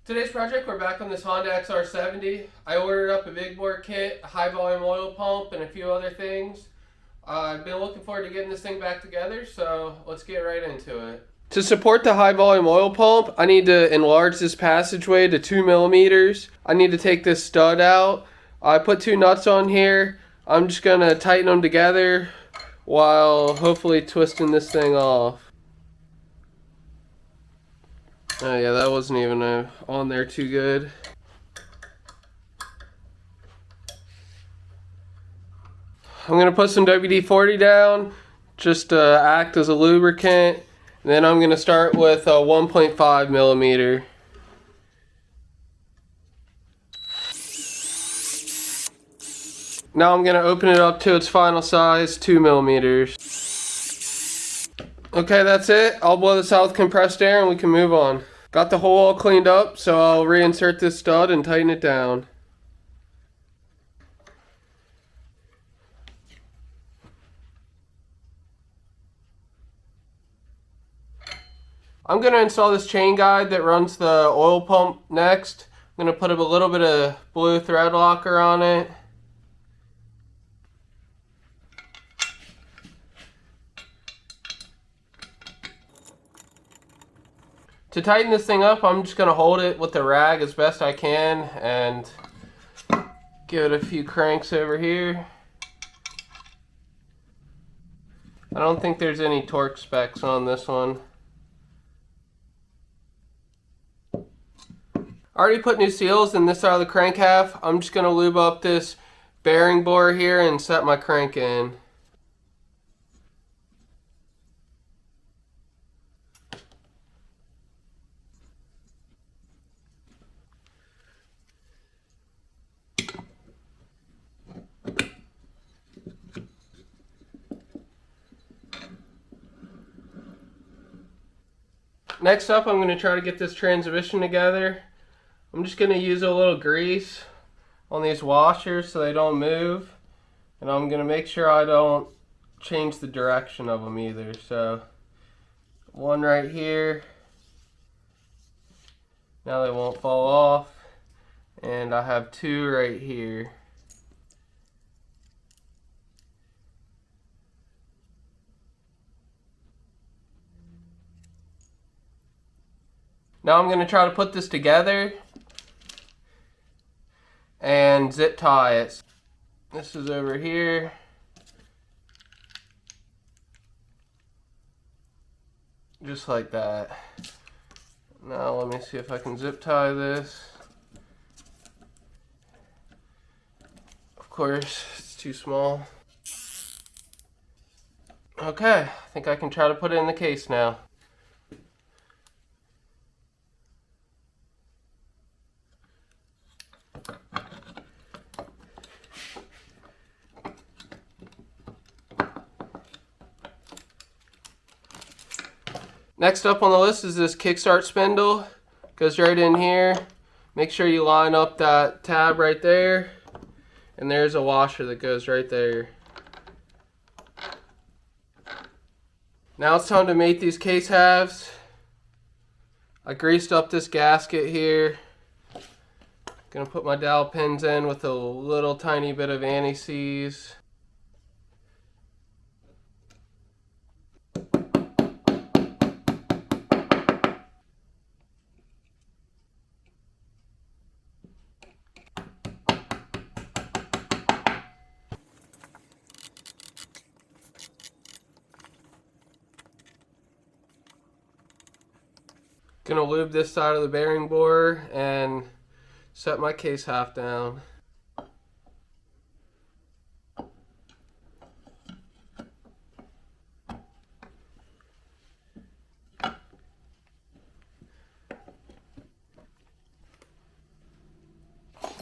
Today's project, we're back on this Honda XR70. I ordered up a big bore kit, a high volume oil pump, and a few other things. I've been looking forward to getting this thing back together, so let's get right into it. To support the high volume oil pump, I need to enlarge this passageway to 2 millimeters. I need to take this stud out. I put 2 nuts on here. I'm just going to tighten them together while hopefully twisting this thing off. Oh yeah, that wasn't even on there too good. I'm going to put some WD-40 down just to act as a lubricant. And then I'm going to start with a 1.5 millimeter. Now I'm going to open it up to its final size, 2 millimeters. Okay, that's it. I'll blow this out with compressed air and we can move on. Got the hole all cleaned up, so I'll reinsert this stud and tighten it down. I'm going to install this chain guide that runs the oil pump next. I'm going to put a little bit of blue thread locker on it. To tighten this thing up, I'm just going to hold it with the rag as best I can and give it a few cranks over here. I don't think there's any torque specs on this one. I already put new seals in this side of the crank half. I'm just going to lube up this bearing bore here and set my crank in. Next up, I'm going to try to get this transmission together. I'm just going to use a little grease on these washers so they don't move. And I'm going to make sure I don't change the direction of them either. So, one right here. Now they won't fall off. And I have 2 right here. Now I'm going to try to put this together and zip tie it. This is over here. Just like that. Now let me see if I can zip tie this. Of course, it's too small. Okay, I think I can try to put it in the case now. Next up on the list is this kickstart spindle. Goes right in here. Make sure you line up that tab right there. And there's a washer that goes right there. Now it's time to mate these case halves. I greased up this gasket here. Gonna put my dowel pins in with a little tiny bit of anti-seize. Gonna lube this side of the bearing bore and set my case half down.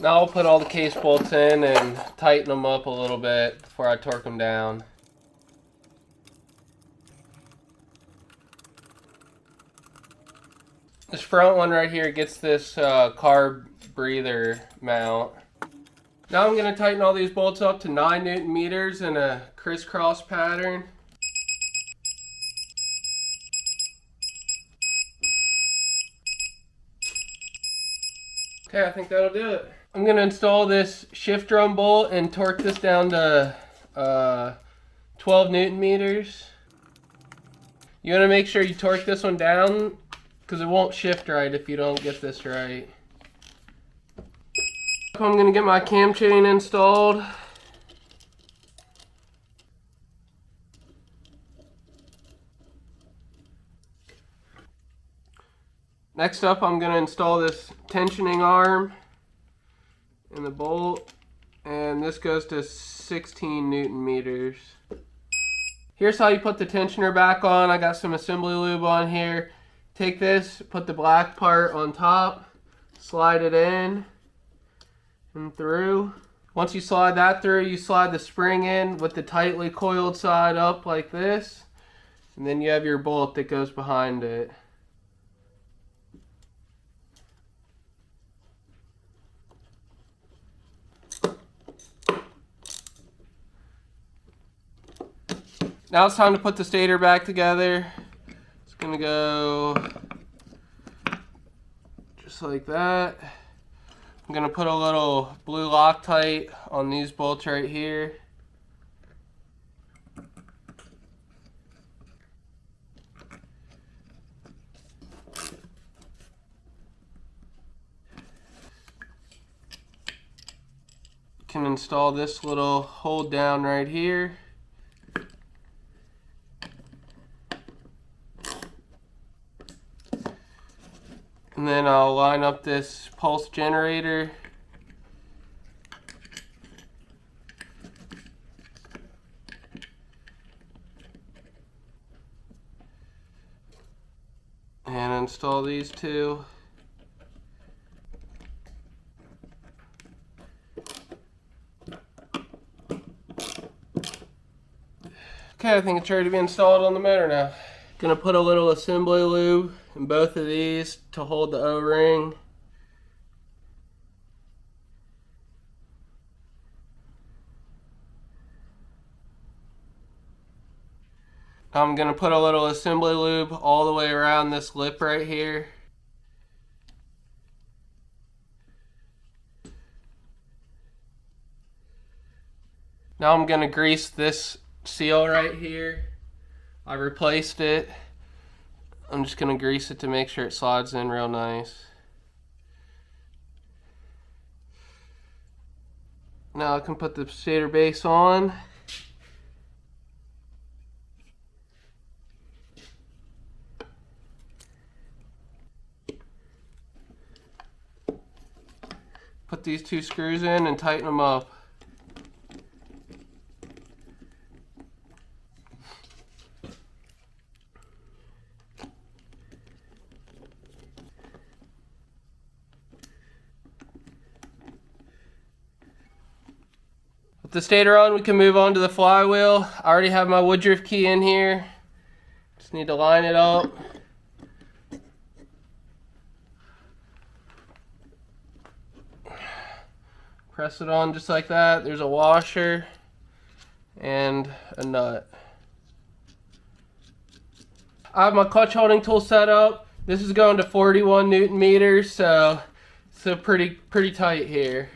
Now I'll put all the case bolts in and tighten them up a little bit before I torque them down. This front one right here gets this carb breather mount. Now I'm going to tighten all these bolts up to 9 Newton meters in a crisscross pattern. Okay, I think that'll do it. I'm gonna install this shift drum bolt and torque this down to 12 Newton meters. You wanna make sure you torque this one down because it won't shift right if you don't get this right. I'm gonna get my cam chain installed. Next up, I'm gonna install this tensioning arm in the bolt, and this goes to 16 Newton meters. Here's how you put the tensioner back on. I got some assembly lube on here. Take this, put the black part on top, slide it in and through. Once you slide that through, you slide the spring in with the tightly coiled side up like this, and then you have your bolt that goes behind it. Now it's time to put the stator back together. It's gonna go just like that. I'm gonna put a little blue Loctite on these bolts right here. Can install this little hold down right here. And then I'll line up this pulse generator. And install these two. Okay, I think it's ready to be installed on the motor now. Gonna put a little assembly lube in both of these to hold the O-ring. I'm gonna put a little assembly lube all the way around this lip right here. Now I'm gonna grease this seal right here. I replaced it. I'm just gonna grease it to make sure it slides in real nice. Now I can put the stator base on. Put these two screws in and tighten them up. With the stator on, we can move on to the flywheel. I already have my Woodruff key in here. Just need to line it up. Press it on just like that. There's a washer and a nut. I have my clutch holding tool set up. This is going to 41 Newton meters, so it's pretty tight here.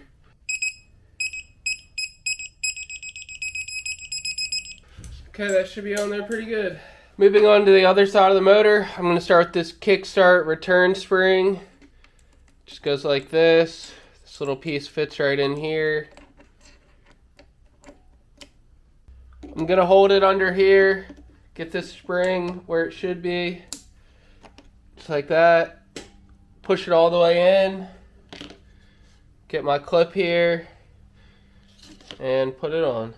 Okay, that should be on there pretty good. Moving on to the other side of the motor, I'm going to start with this kickstart return spring. Just goes like this. This little piece fits right in here. I'm going to hold it under here, get this spring where it should be. Just like that. Push it all the way in. Get my clip here and put it on.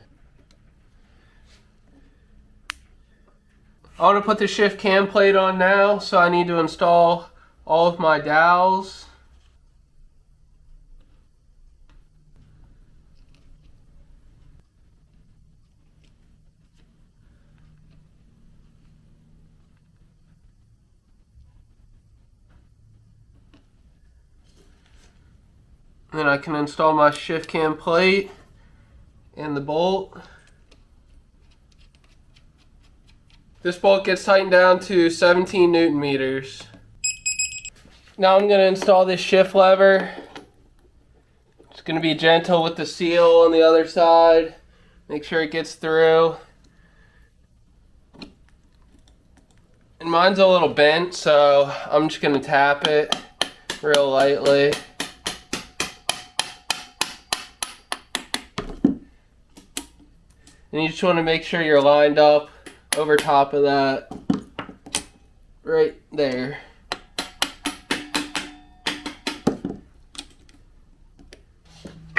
I want to put the shift cam plate on now, so I need to install all of my dowels. Then I can install my shift cam plate and the bolt. This bolt gets tightened down to 17 Newton meters. Now I'm going to install this shift lever Gonna be gentle with the seal on the other side. Make sure it gets through. And mine's a little bent, so I'm just gonna tap it real lightly. And you just want to make sure you're lined up over top of that, right there.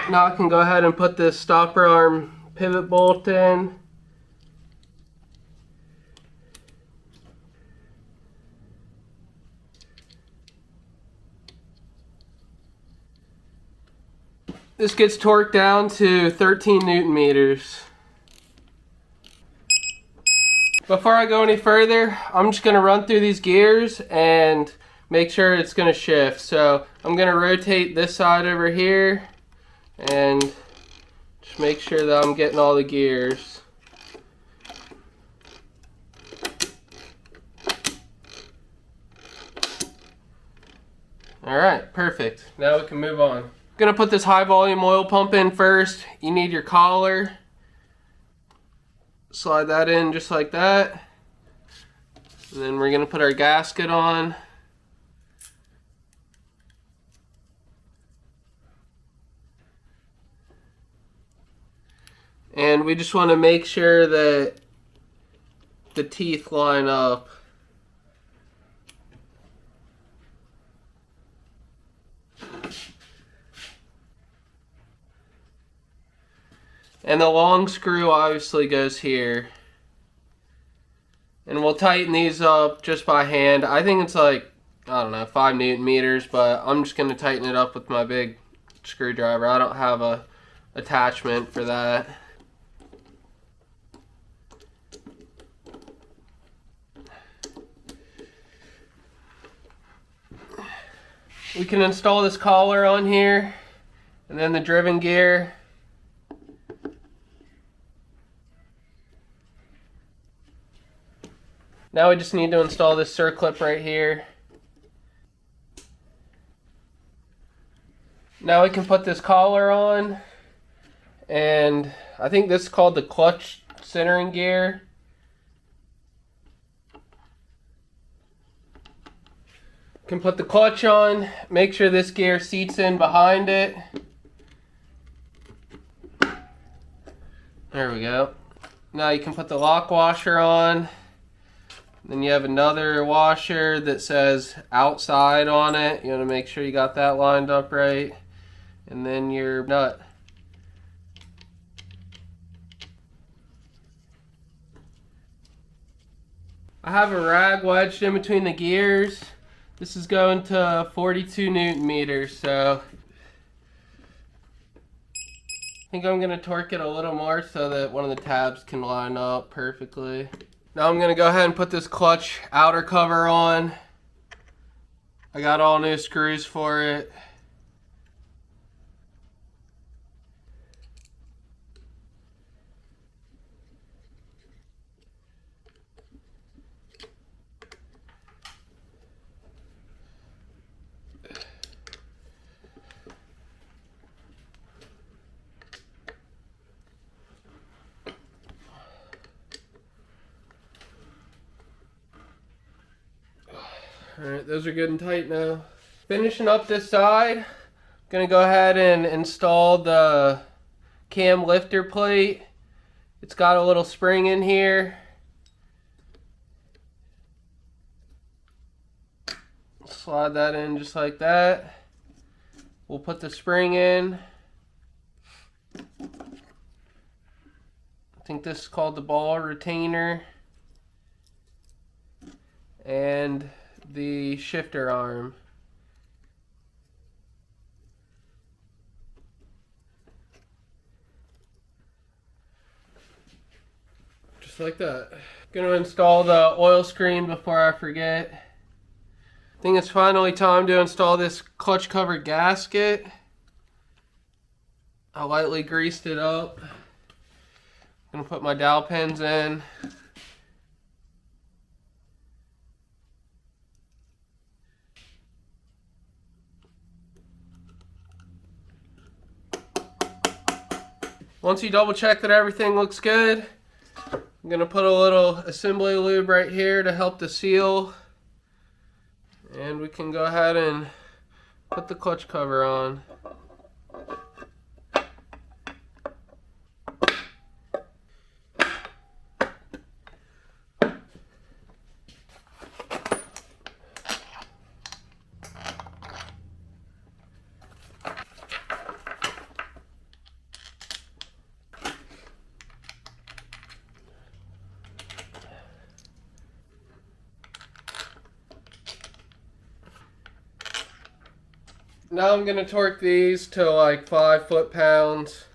Now I can go ahead and put this stopper arm pivot bolt in. This gets torqued down to 13 Newton meters. Before I go any further, I'm just going to run through these gears and make sure it's going to shift. So I'm going to rotate this side over here and just make sure that I'm getting all the gears. Alright, perfect. Now we can move on. I'm going to put this high volume oil pump in first. You need your collar. Slide that in just like that. And then we're going to put our gasket on. And we just want to make sure that the teeth line up. And the long screw obviously goes here. And we'll tighten these up just by hand. I think it's like, I don't know, 5 Newton meters, but I'm just going to tighten it up with my big screwdriver. I don't have a attachment for that. We can install this collar on here, and then the driven gear. Now we just need to install this circlip right here. Now we can put this collar on, and I think this is called the clutch centering gear. Can put the clutch on, make sure this gear seats in behind it. There we go. Now you can put the lock washer on. Then you have another washer that says outside on it. You want to make sure you got that lined up right. And then your nut. I have a rag wedged in between the gears. This is going to 42 Newton meters, so I think I'm going to torque it a little more so that one of the tabs can line up perfectly. Now I'm going to go ahead and put this clutch outer cover on. I got all new screws for it. Alright, those are good and tight now. Finishing up this side, I'm going to go ahead and install the cam lifter plate. It's got a little spring in here. Slide that in just like that. We'll put the spring in. I think this is called the ball retainer. And the shifter arm. Just like that. Gonna install the oil screen before I forget. I think it's finally time to install this clutch cover gasket. I lightly greased it up. Gonna put my dowel pins in. Once you double check that everything looks good, I'm going to put a little assembly lube right here to help the seal. And we can go ahead and put the clutch cover on. Now I'm going to torque these to like 5 foot-pounds.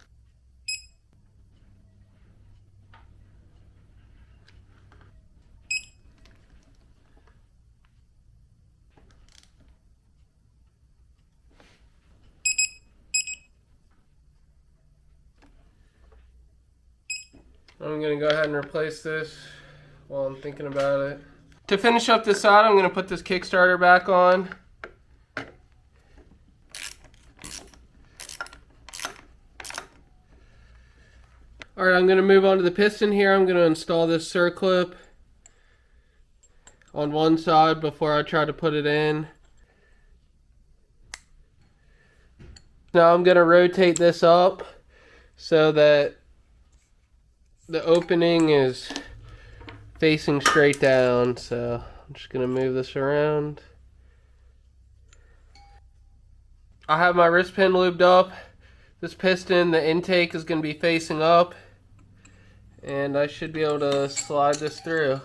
I'm going to go ahead and replace this while I'm thinking about it. To finish up this side, I'm going to put this Kickstarter back on. Alright, I'm going to move on to the piston here. I'm going to install this circlip on one side before I try to put it in. Now I'm going to rotate this up so that the opening is facing straight down. So I'm just going to move this around. I have my wrist pin lubed up. This piston, the intake is going to be facing up, and I should be able to slide this through.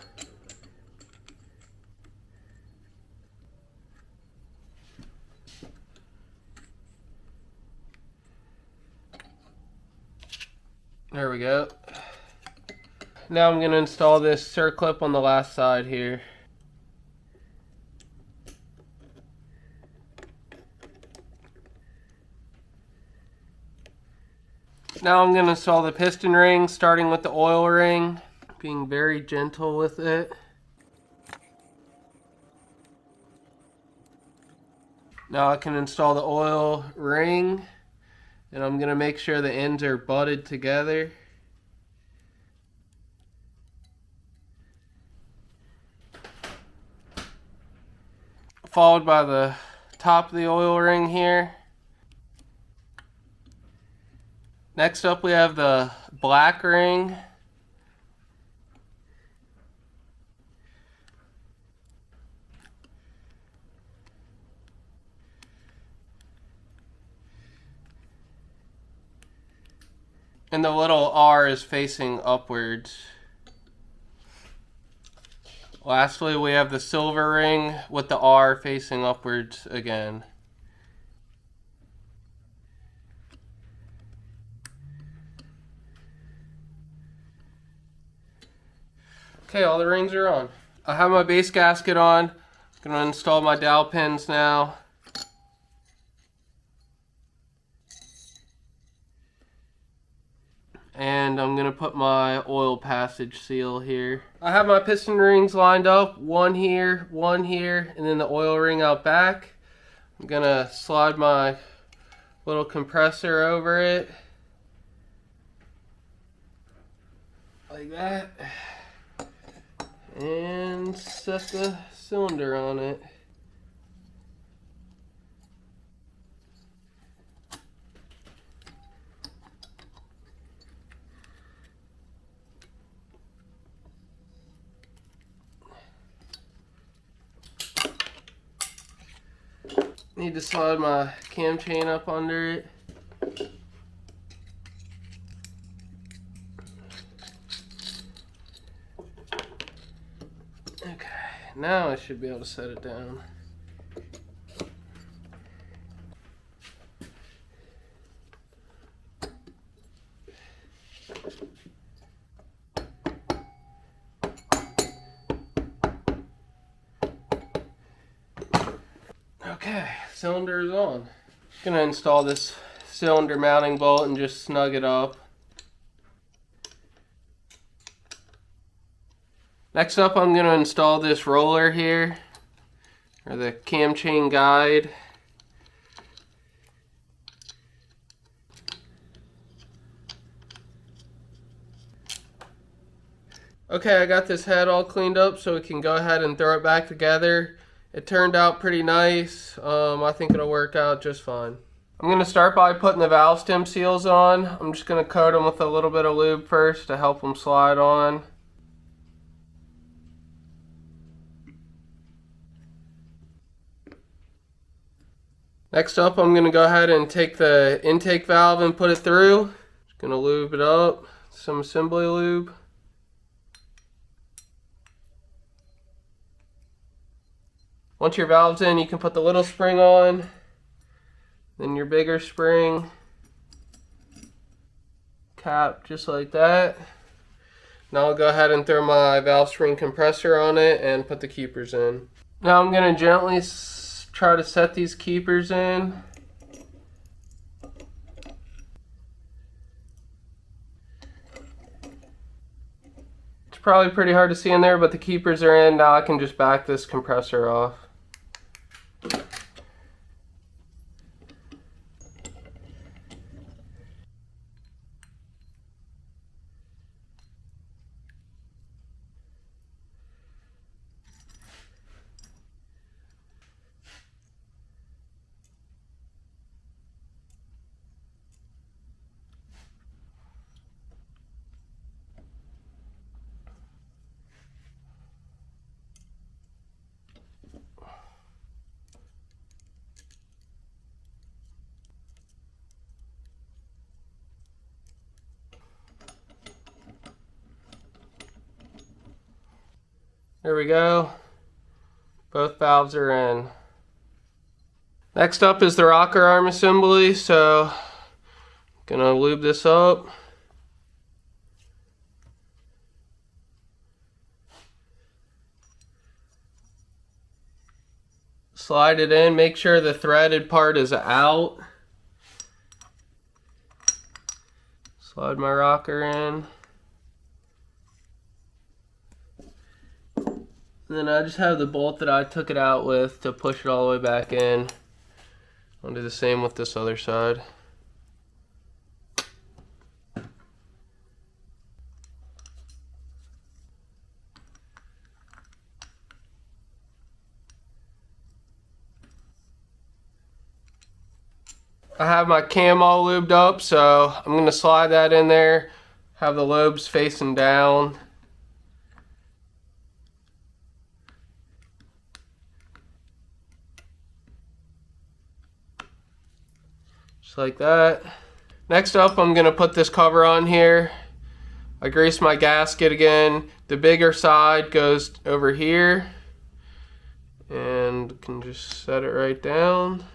There we go. Now I'm going to install this circlip on the last side here. Now I'm going to install the piston ring, starting with the oil ring, being very gentle with it. Now I can install the oil ring, and I'm going to make sure the ends are butted together. Followed by the top of the oil ring here. Next up we have the black ring. And the little R is facing upwards. Lastly, we have the silver ring with the R facing upwards again. Okay, all the rings are on. I have my base gasket on. I'm going to install my dowel pins now. And I'm going to put my oil passage seal here. I have my piston rings lined up. One here, and then the oil ring out back. I'm going to slide my little compressor over it. Like that. And set the cylinder on it. Need to slide my cam chain up under it. Okay, now I should be able to set it down. Okay, cylinder is on. I'm gonna install this cylinder mounting bolt and just snug it up. Next up, I'm gonna install this roller here, or the cam chain guide. Okay, I got this head all cleaned up so we can go ahead and throw it back together. It turned out pretty nice. I think it'll work out just fine. I'm going to start by putting the valve stem seals on. I'm just going to coat them with a little bit of lube first to help them slide on. Next up, I'm going to go ahead and take the intake valve and put it through. Just going to lube it up. Some assembly lube. Once your valve's in, you can put the little spring on, then your bigger spring, cap just like that. Now I'll go ahead and throw my valve spring compressor on it and put the keepers in. Now I'm going to gently try to set these keepers in. It's probably pretty hard to see in there, but the keepers are in. Now I can just back this compressor off. There we go. Both valves are in. Next up is the rocker arm assembly, so gonna lube this up. Slide it in, make sure the threaded part is out. Slide my rocker in. And then I just have the bolt that I took it out with to push it all the way back in. I'll do the same with this other side. I have my cam all lubed up, so I'm going to slide that in there, have the lobes facing down. Just like that. Next up, I'm going to put this cover on here. I grease my gasket again. The bigger side goes over here, and can just set it right down.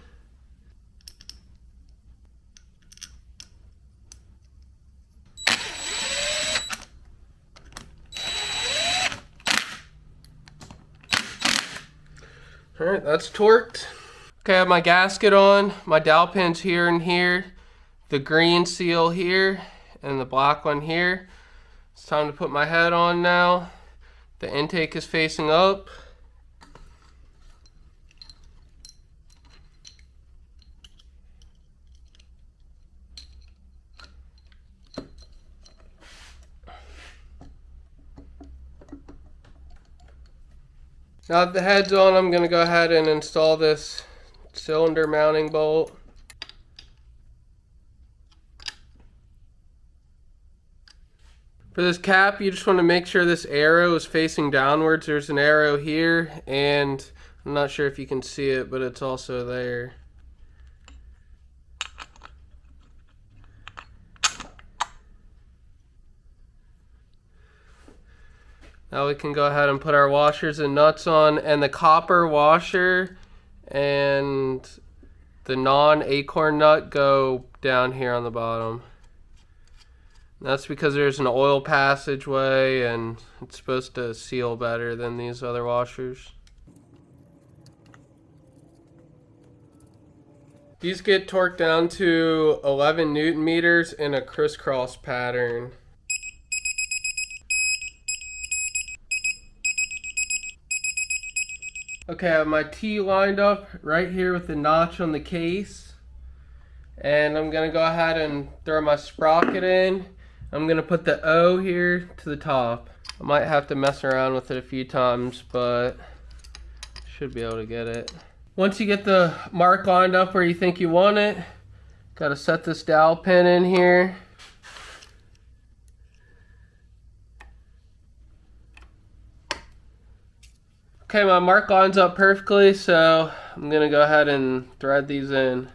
Alright, that's torqued. Okay, I have my gasket on, my dowel pins here and here, the green seal here, and the black one here. It's time to put my head on now. The intake is facing up. Now that the head's on, I'm going to go ahead and install this cylinder mounting bolt. For this cap, you just want to make sure this arrow is facing downwards. There's an arrow here, and I'm not sure if you can see it, but it's also there. Now we can go ahead and put our washers and nuts on, and the copper washer and the non-acorn nut go down here on the bottom. That's because there's an oil passageway and it's supposed to seal better than these other washers. These get torqued down to 11 Newton meters in a crisscross pattern. Okay, I have my T lined up right here with the notch on the case. And I'm going to go ahead and throw my sprocket in. I'm going to put the O here to the top. I might have to mess around with it a few times, but should be able to get it. Once you get the mark lined up where you think you want it, got to set this dowel pin in here. Okay, my mark lines up perfectly, so I'm gonna go ahead and thread these in.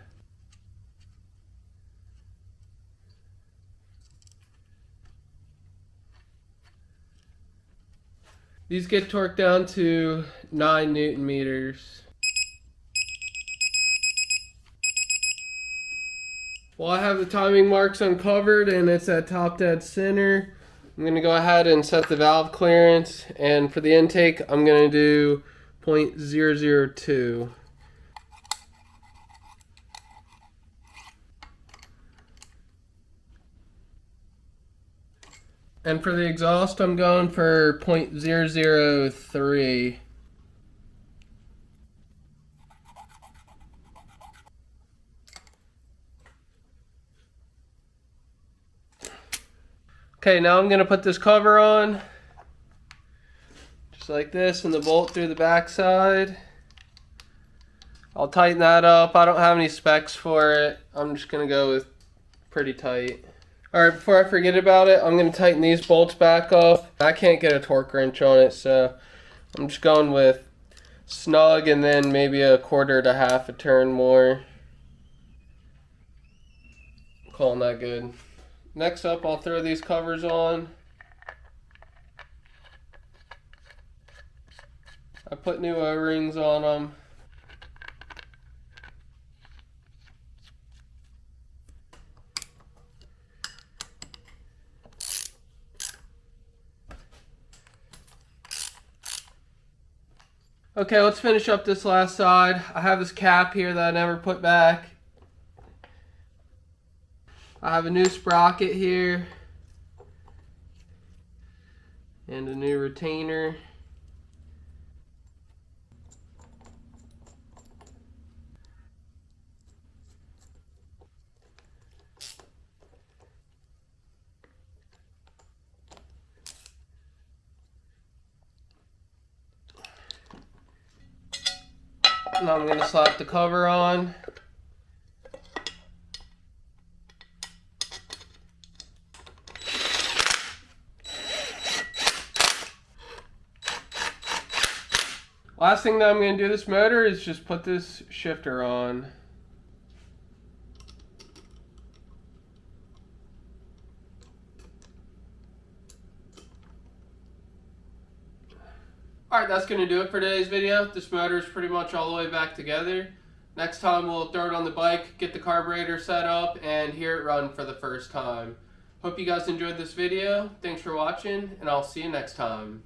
These get torqued down to 9 Newton meters. While I have the timing marks uncovered and it's at top dead center, I'm going to go ahead and set the valve clearance, and for the intake I'm going to do 0.002. And for the exhaust I'm going for 0.003. Okay, now I'm going to put this cover on, just like this, and the bolt through the back side. I'll tighten that up. I don't have any specs for it. I'm just going to go with pretty tight. Alright, before I forget about it, I'm going to tighten these bolts back up. I can't get a torque wrench on it, so I'm just going with snug and then maybe a quarter to half a turn more. Calling that good. Next up, I'll throw these covers on. I put new O-rings on them. Okay, let's finish up this last side. I have this cap here that I never put back. I have a new sprocket here and a new retainer. Now I'm going to slap the cover on. Last thing that I'm going to do this motor is just put this shifter on. Alright, that's going to do it for today's video. This motor is pretty much all the way back together. Next time we'll throw it on the bike, get the carburetor set up, and hear it run for the first time. Hope you guys enjoyed this video. Thanks for watching, and I'll see you next time.